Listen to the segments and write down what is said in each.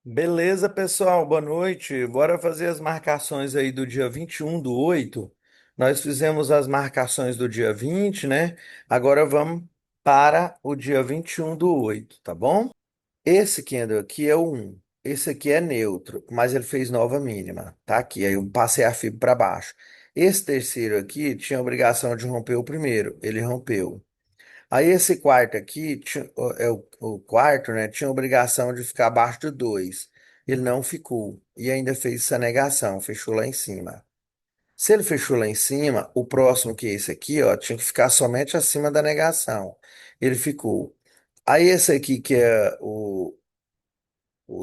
Beleza, pessoal, boa noite. Bora fazer as marcações aí do dia 21/8. Nós fizemos as marcações do dia 20, né? Agora vamos para o dia 21/8, tá bom? Esse candle aqui é o 1. Esse aqui é neutro, mas ele fez nova mínima. Tá aqui, aí eu passei a fibra para baixo. Esse terceiro aqui tinha a obrigação de romper o primeiro. Ele rompeu. Aí esse quarto aqui, o quarto, né, tinha obrigação de ficar abaixo do 2. Ele não ficou. E ainda fez essa negação, fechou lá em cima. Se ele fechou lá em cima, o próximo, que é esse aqui, ó, tinha que ficar somente acima da negação. Ele ficou. Aí esse aqui, que é o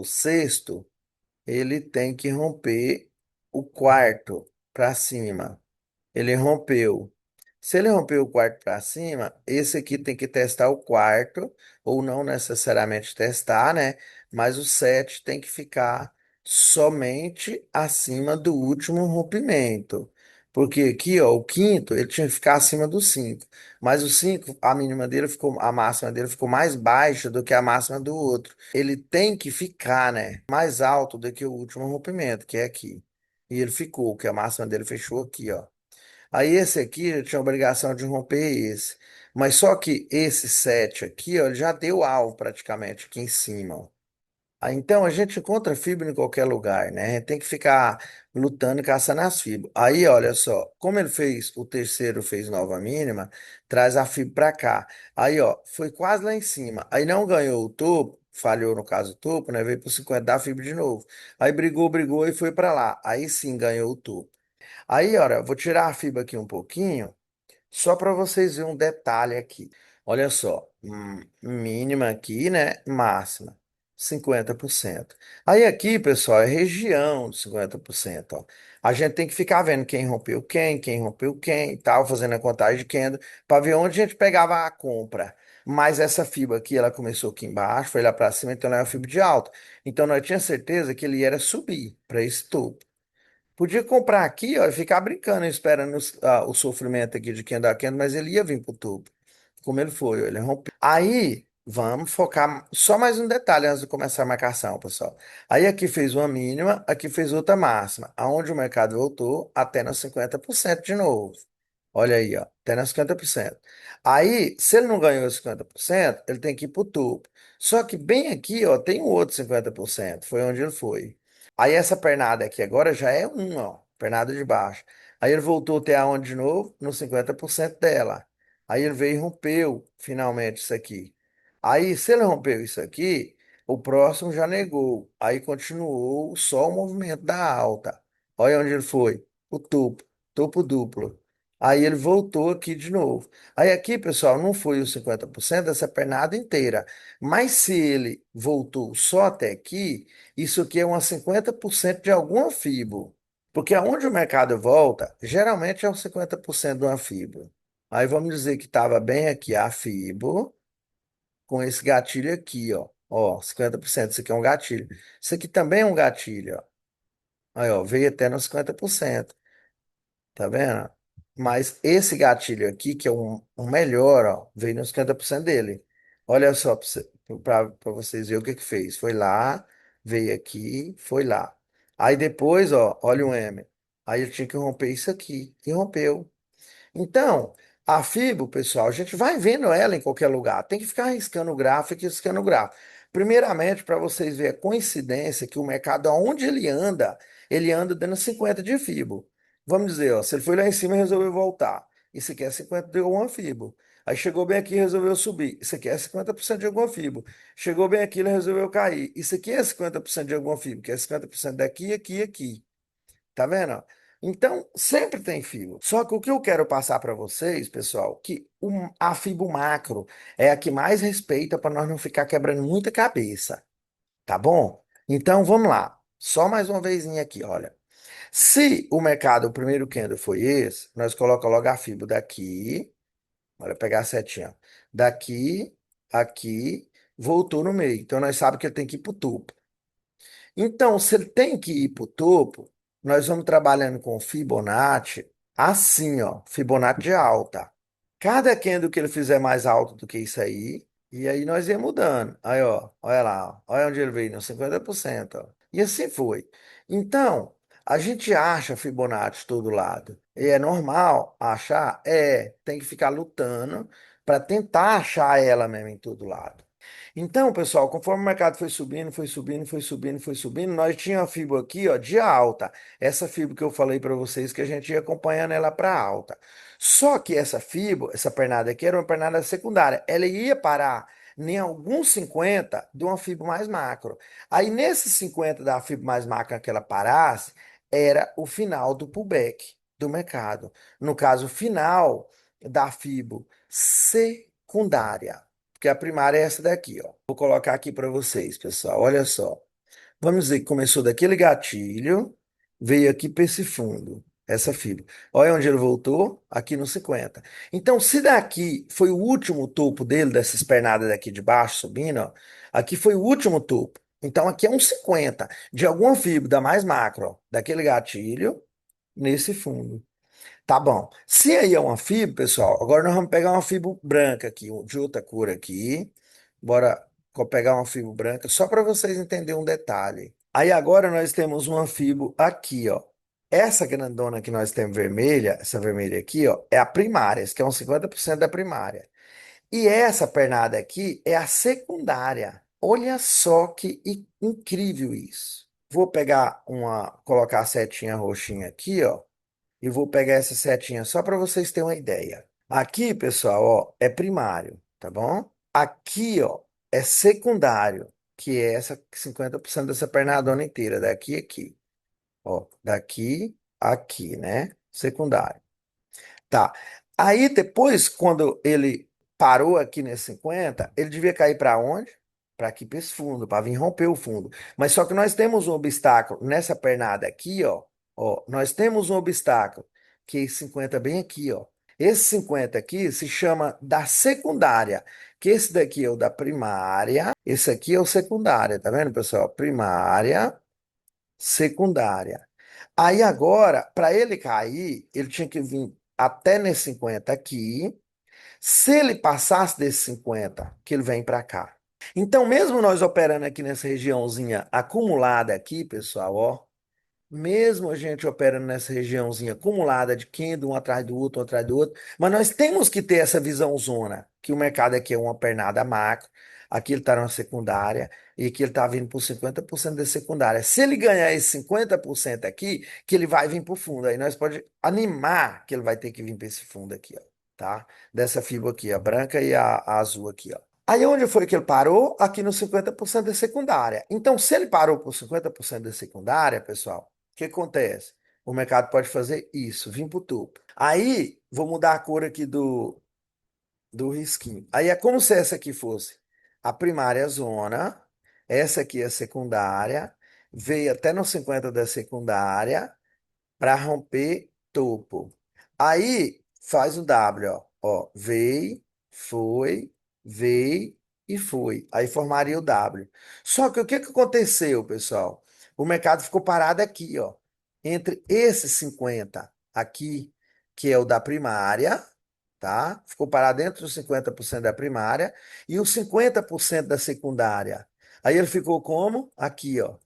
sexto, ele tem que romper o quarto para cima. Ele rompeu. Se ele rompeu o quarto para cima, esse aqui tem que testar o quarto, ou não necessariamente testar, né? Mas o 7 tem que ficar somente acima do último rompimento. Porque aqui, ó, o quinto, ele tinha que ficar acima do 5. Mas o 5, a mínima dele ficou, a máxima dele ficou mais baixa do que a máxima do outro. Ele tem que ficar, né, mais alto do que o último rompimento, que é aqui. E ele ficou, que a máxima dele fechou aqui, ó. Aí esse aqui eu tinha a obrigação de romper esse. Mas só que esse 7 aqui, ó, ele já deu alvo praticamente aqui em cima, ó. Aí, então a gente encontra fibra em qualquer lugar, né? A gente tem que ficar lutando e caçando as fibras. Aí, olha só, como ele fez, o terceiro fez nova mínima, traz a fibra para cá. Aí, ó, foi quase lá em cima. Aí não ganhou o topo, falhou no caso o topo, né? Veio para 50 da fibra de novo. Aí brigou e foi para lá. Aí sim ganhou o topo. Aí, olha, vou tirar a fibra aqui um pouquinho, só para vocês verem um detalhe aqui. Olha só, mínima aqui, né? Máxima, 50%. Aí aqui, pessoal, é região de 50%. Ó. A gente tem que ficar vendo quem rompeu quem e tal, fazendo a contagem de candle, para ver onde a gente pegava a compra. Mas essa fibra aqui, ela começou aqui embaixo, foi lá para cima, então ela é uma fibra de alta. Então nós tínhamos certeza que ele ia subir para esse topo. Podia comprar aqui, ó, e ficar brincando, esperando o sofrimento aqui de quem dá quem, mas ele ia vir pro tubo. Como ele foi, ó, ele rompeu. Aí, vamos focar só mais um detalhe antes de começar a marcação, pessoal. Aí aqui fez uma mínima, aqui fez outra máxima, aonde o mercado voltou até nos 50% de novo. Olha aí, ó, até nos 50%. Aí, se ele não ganhou os 50%, ele tem que ir pro topo. Só que bem aqui, ó, tem um outro 50%, foi onde ele foi. Aí essa pernada aqui agora já é um, ó, pernada de baixo. Aí ele voltou até aonde de novo? No 50% dela. Aí ele veio e rompeu finalmente isso aqui. Aí, se ele rompeu isso aqui, o próximo já negou. Aí continuou só o movimento da alta. Olha onde ele foi. O topo, topo duplo. Aí ele voltou aqui de novo. Aí aqui, pessoal, não foi os 50% dessa pernada inteira. Mas se ele voltou só até aqui, isso aqui é umas 50% de alguma fibra. Porque aonde o mercado volta, geralmente é uns 50% de uma fibra. Aí vamos dizer que estava bem aqui a fibra, com esse gatilho aqui, ó. Ó, 50%. Isso aqui é um gatilho. Isso aqui também é um gatilho, ó. Aí, ó, veio até nos 50%. Tá vendo? Mas esse gatilho aqui, que é um melhor, ó, veio nos 50% dele. Olha só para vocês verem o que que fez. Foi lá, veio aqui, foi lá. Aí depois, ó, olha o M. Aí eu tinha que romper isso aqui. E rompeu. Então, a FIBO, pessoal, a gente vai vendo ela em qualquer lugar. Tem que ficar riscando o gráfico e riscando o gráfico. Primeiramente, para vocês verem a coincidência que o mercado, aonde ele anda dando 50 de FIBO. Vamos dizer, ó, se ele foi lá em cima e resolveu voltar. Isso aqui é 50 de alguma FIBO. Aí chegou bem aqui e resolveu subir. Isso aqui é 50% de alguma FIBO. Chegou bem aqui e ele resolveu cair. Isso aqui é 50% de alguma FIBO, que é 50% daqui, aqui e aqui. Tá vendo? Então, sempre tem fibra. Só que o que eu quero passar para vocês, pessoal, que a fibra macro é a que mais respeita para nós não ficar quebrando muita cabeça, tá bom? Então, vamos lá. Só mais uma vezinha aqui, olha. Se o mercado, o primeiro candle foi esse, nós colocamos logo a fibra daqui, olha, pegar a setinha, daqui, aqui, voltou no meio. Então, nós sabemos que ele tem que ir para o topo. Então, se ele tem que ir para o topo, nós vamos trabalhando com Fibonacci assim, ó, Fibonacci de alta. Cada candle que ele fizer mais alto do que isso aí, E aí nós ia mudando. Aí, ó, olha lá, ó, olha onde ele veio, no 50%, ó. E assim foi. Então, a gente acha Fibonacci de todo lado. E é normal achar? É, tem que ficar lutando para tentar achar ela mesmo em todo lado. Então, pessoal, conforme o mercado foi subindo, foi subindo, foi subindo, foi subindo, nós tínhamos a fibra aqui, ó, de alta. Essa fibra que eu falei para vocês que a gente ia acompanhando ela para alta. Só que essa fibra, essa pernada aqui era uma pernada secundária. Ela ia parar em alguns 50 de uma fibra mais macro. Aí, nesses 50 da fibra mais macro que ela parasse, era o final do pullback do mercado. No caso, o final da fibra secundária. Porque a primária é essa daqui, ó. Vou colocar aqui para vocês, pessoal. Olha só. Vamos dizer que começou daquele gatilho, veio aqui para esse fundo, essa fibra. Olha onde ele voltou, aqui no 50. Então, se daqui foi o último topo dele, dessa espernada daqui de baixo subindo, ó, aqui foi o último topo. Então, aqui é um 50 de alguma fibra da mais macro, ó, daquele gatilho, nesse fundo. Tá bom. Se aí é uma fibra, pessoal, agora nós vamos pegar uma fibra branca aqui, de outra cor aqui. Bora pegar uma fibra branca, só para vocês entenderem um detalhe. Aí agora nós temos uma fibra aqui, ó. Essa grandona que nós temos vermelha, essa vermelha aqui, ó, é a primária, esse que é um 50% da primária. E essa pernada aqui é a secundária. Olha só que incrível isso. Vou pegar colocar a setinha roxinha aqui, ó, e vou pegar essa setinha só para vocês terem uma ideia. Aqui, pessoal, ó, é primário, tá bom? Aqui, ó, é secundário, que é essa 50% dessa pernadona inteira, daqui a aqui. Ó, daqui a aqui, né? Secundário. Tá. Aí depois, quando ele parou aqui nesse 50, ele devia cair para onde? Para aqui para esse fundo, para vir romper o fundo. Mas só que nós temos um obstáculo nessa pernada aqui, ó. Ó, nós temos um obstáculo, que é esse 50 bem aqui, ó. Esse 50 aqui se chama da secundária, que esse daqui é o da primária, esse aqui é o secundária, tá vendo, pessoal? Primária, secundária. Aí agora, para ele cair, ele tinha que vir até nesse 50 aqui. Se ele passasse desse 50, que ele vem para cá. Então, mesmo nós operando aqui nessa regiãozinha acumulada aqui, pessoal, ó, mesmo a gente operando nessa regiãozinha acumulada de candle um atrás do outro, um atrás do outro, mas nós temos que ter essa visão zona, que o mercado aqui é uma pernada macro, aqui ele está na secundária, e aqui ele está vindo por 50% da secundária. Se ele ganhar esse 50% aqui, que ele vai vir para o fundo, aí nós pode animar que ele vai ter que vir para esse fundo aqui, ó, tá? Dessa fibra aqui, a branca e a azul aqui, ó. Aí onde foi que ele parou? Aqui no 50% da secundária. Então, se ele parou por 50% da secundária, pessoal, o que acontece? O mercado pode fazer isso, vir para o topo. Aí, vou mudar a cor aqui do risquinho. Aí é como se essa aqui fosse a primária zona, essa aqui é a secundária, veio até no 50 da secundária, para romper topo. Aí faz o W, ó, veio, foi, veio e foi. Aí formaria o W. Só que o que que aconteceu, pessoal? O mercado ficou parado aqui, ó, entre esses 50 aqui, que é o da primária, tá? Ficou parado entre os 50% da primária e os 50% da secundária. Aí ele ficou como? Aqui, ó.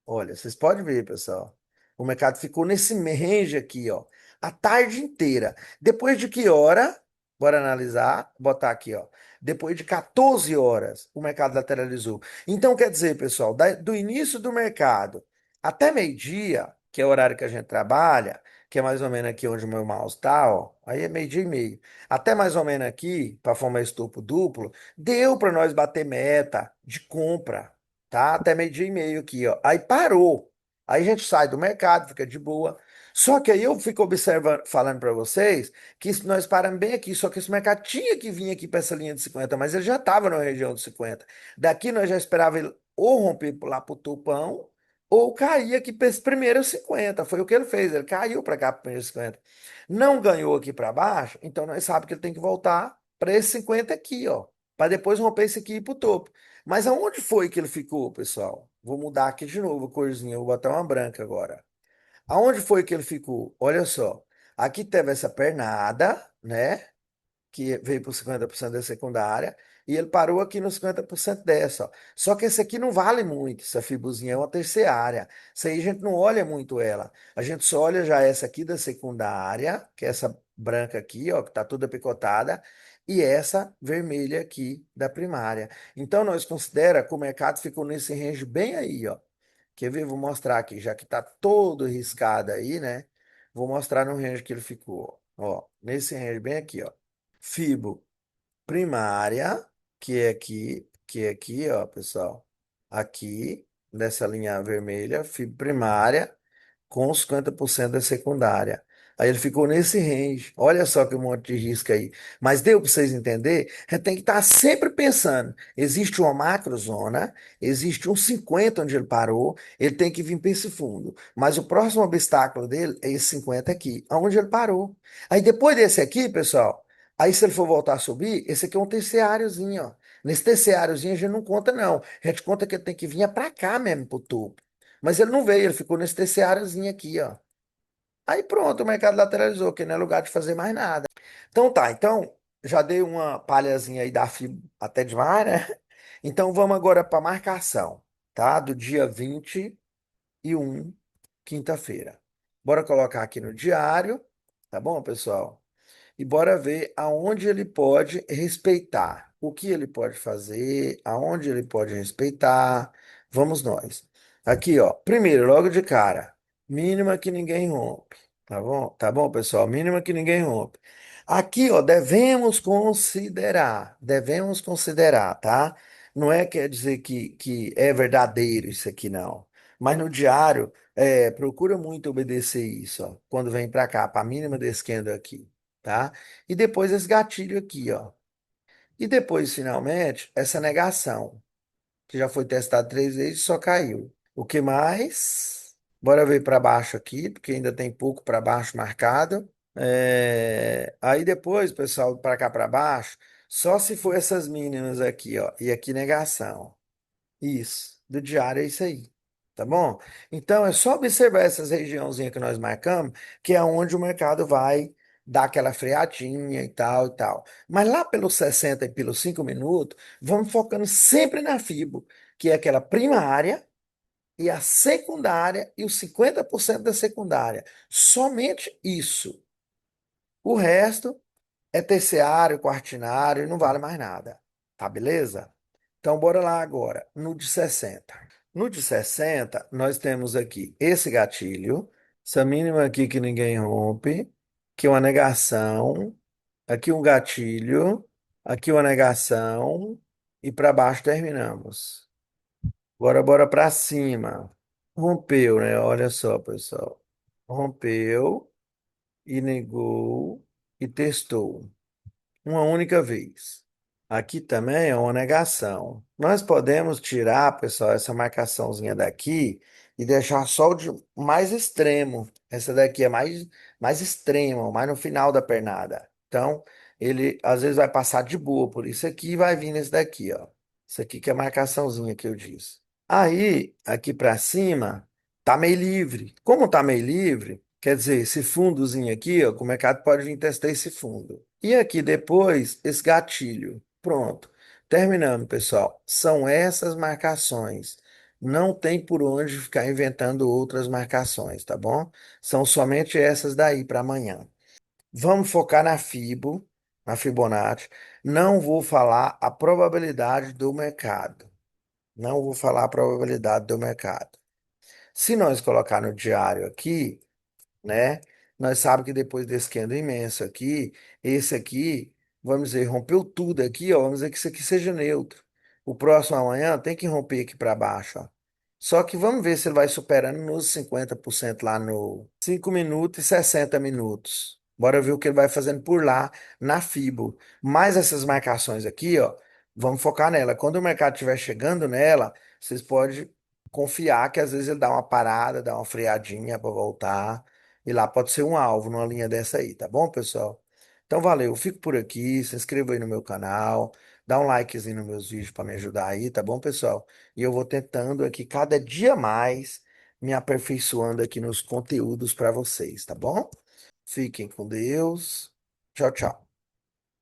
Olha, vocês podem ver, pessoal. O mercado ficou nesse range aqui, ó, a tarde inteira. Depois de que hora? Bora analisar, botar aqui, ó. Depois de 14 horas, o mercado lateralizou. Então, quer dizer, pessoal, do início do mercado até meio-dia, que é o horário que a gente trabalha, que é mais ou menos aqui onde o meu mouse está, ó. Aí é meio-dia e meio. Até mais ou menos aqui, para formar esse topo duplo, deu para nós bater meta de compra, tá? Até meio-dia e meio aqui, ó. Aí parou. Aí a gente sai do mercado, fica de boa. Só que aí eu fico observando, falando para vocês, que nós paramos bem aqui, só que esse mercado tinha que vir aqui para essa linha de 50, mas ele já estava na região de 50. Daqui nós já esperava ele ou romper lá para o topão, ou cair aqui para esse primeiro 50. Foi o que ele fez, ele caiu para cá para o primeiro 50. Não ganhou aqui para baixo, então nós sabemos que ele tem que voltar para esse 50 aqui, ó, para depois romper esse aqui e ir para o topo. Mas aonde foi que ele ficou, pessoal? Vou mudar aqui de novo a corzinha, vou botar uma branca agora. Aonde foi que ele ficou? Olha só. Aqui teve essa pernada, né? Que veio por 50% da secundária. E ele parou aqui nos 50% dessa, ó. Só que esse aqui não vale muito, essa fibuzinha é uma terciária. Isso aí a gente não olha muito ela. A gente só olha já essa aqui da secundária, que é essa branca aqui, ó, que tá toda picotada, e essa vermelha aqui da primária. Então nós considera que o mercado ficou nesse range bem aí, ó. Quer ver? Vou mostrar aqui, já que tá todo riscado aí, né? Vou mostrar no range que ele ficou, ó, nesse range bem aqui, ó. Fibo primária, que é aqui, ó, pessoal. Aqui, nessa linha vermelha, fibra primária com 50% da secundária. Aí ele ficou nesse range. Olha só que monte de risco aí. Mas deu para vocês entenderem? A gente tem que estar sempre pensando. Existe uma macrozona, existe um 50 onde ele parou, ele tem que vir para esse fundo. Mas o próximo obstáculo dele é esse 50 aqui, onde ele parou. Aí depois desse aqui, pessoal, aí se ele for voltar a subir, esse aqui é um terciáriozinho, ó. Nesse terciáriozinho a gente não conta, não. A gente conta que ele tem que vir para cá mesmo, pro topo. Mas ele não veio, ele ficou nesse terciáriozinho aqui, ó. Aí pronto, o mercado lateralizou, que não é lugar de fazer mais nada. Então tá, então já dei uma palhazinha aí da FIB até demais, né? Então vamos agora para marcação, tá? Do dia 21, quinta-feira. Bora colocar aqui no diário, tá bom, pessoal? E bora ver aonde ele pode respeitar, o que ele pode fazer, aonde ele pode respeitar. Vamos nós. Aqui, ó, primeiro, logo de cara, mínima que ninguém rompe, tá bom? Tá bom, pessoal? Mínima que ninguém rompe. Aqui, ó, devemos considerar, tá? Não é quer dizer que é verdadeiro isso aqui, não. Mas no diário, procura muito obedecer isso, ó, quando vem para cá, para a mínima desse candle aqui, tá? E depois esse gatilho aqui, ó. E depois, finalmente, essa negação, que já foi testado 3 vezes e só caiu. O que mais? Bora ver para baixo aqui, porque ainda tem pouco para baixo marcado. Aí depois, pessoal, para cá para baixo, só se for essas mínimas aqui, ó. E aqui negação. Isso, do diário é isso aí, tá bom? Então é só observar essas regiãozinhas que nós marcamos, que é onde o mercado vai dar aquela freadinha e tal e tal. Mas lá pelos 60 e pelos 5 minutos, vamos focando sempre na FIBO, que é aquela primária e a secundária e os 50% da secundária. Somente isso. O resto é terciário, quartinário e não vale mais nada. Tá beleza? Então, bora lá agora, no de 60. No de 60, nós temos aqui esse gatilho, essa mínima aqui que ninguém rompe, aqui uma negação, aqui um gatilho, aqui uma negação, e para baixo terminamos. Agora, bora para cima. Rompeu, né? Olha só, pessoal. Rompeu e negou e testou uma única vez. Aqui também é uma negação. Nós podemos tirar, pessoal, essa marcaçãozinha daqui e deixar só o mais extremo. Essa daqui é mais extrema, mais no final da pernada. Então, ele às vezes vai passar de boa por isso aqui e vai vir nesse daqui, ó. Isso aqui que é a marcaçãozinha que eu disse. Aí, aqui para cima, tá meio livre. Como tá meio livre, quer dizer, esse fundozinho aqui, ó, o mercado pode vir testar esse fundo. E aqui depois, esse gatilho. Pronto. Terminando, pessoal. São essas marcações. Não tem por onde ficar inventando outras marcações, tá bom? São somente essas daí para amanhã. Vamos focar na Fibo, na Fibonacci. Não vou falar a probabilidade do mercado. Não vou falar a probabilidade do mercado. Se nós colocar no diário aqui, né? Nós sabemos que depois desse candle imenso aqui, esse aqui, vamos dizer, rompeu tudo aqui, ó, vamos dizer que isso aqui seja neutro. O próximo amanhã tem que romper aqui para baixo, ó. Só que vamos ver se ele vai superando nos 50% lá no 5 minutos e 60 minutos. Bora ver o que ele vai fazendo por lá na Fibo. Mais essas marcações aqui, ó, vamos focar nela. Quando o mercado estiver chegando nela, vocês podem confiar que às vezes ele dá uma parada, dá uma freadinha para voltar. E lá pode ser um alvo numa linha dessa aí, tá bom, pessoal? Então valeu, fico por aqui, se inscreva aí no meu canal, dá um likezinho nos meus vídeos para me ajudar aí, tá bom, pessoal? E eu vou tentando aqui cada dia mais me aperfeiçoando aqui nos conteúdos para vocês, tá bom? Fiquem com Deus. Tchau, tchau.